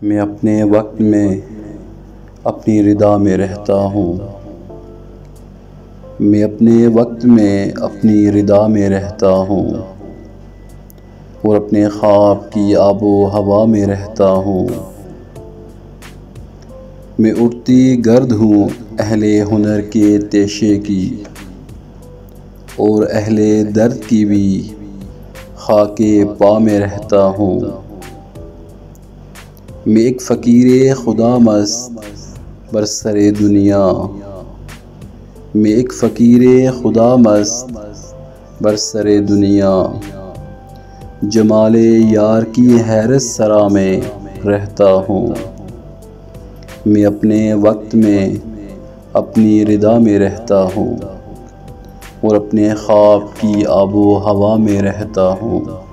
मैं अपने वक्त में अपनी रिदा में रहता हूँ। मैं अपने वक्त में अपनी रिदा में रहता हूँ और अपने ख्वाब की आबो हवा में रहता हूँ। मैं उड़ती गर्द हूँ अहले हुनर के तेशे की और अहले दर्द की भी खाके पा में रहता हूँ। मैं एक फ़कीरे खुदा मस्त बरसरे दुनिया। मैं एक फ़कीरे खुदा मस्त बरसरे दुनिया। जमाले यार की हैरत सरा में रहता हूँ। मैं अपने वक्त में अपनी रिदा में रहता हूँ और अपने ख्वाब की आबो हवा में रहता हूँ।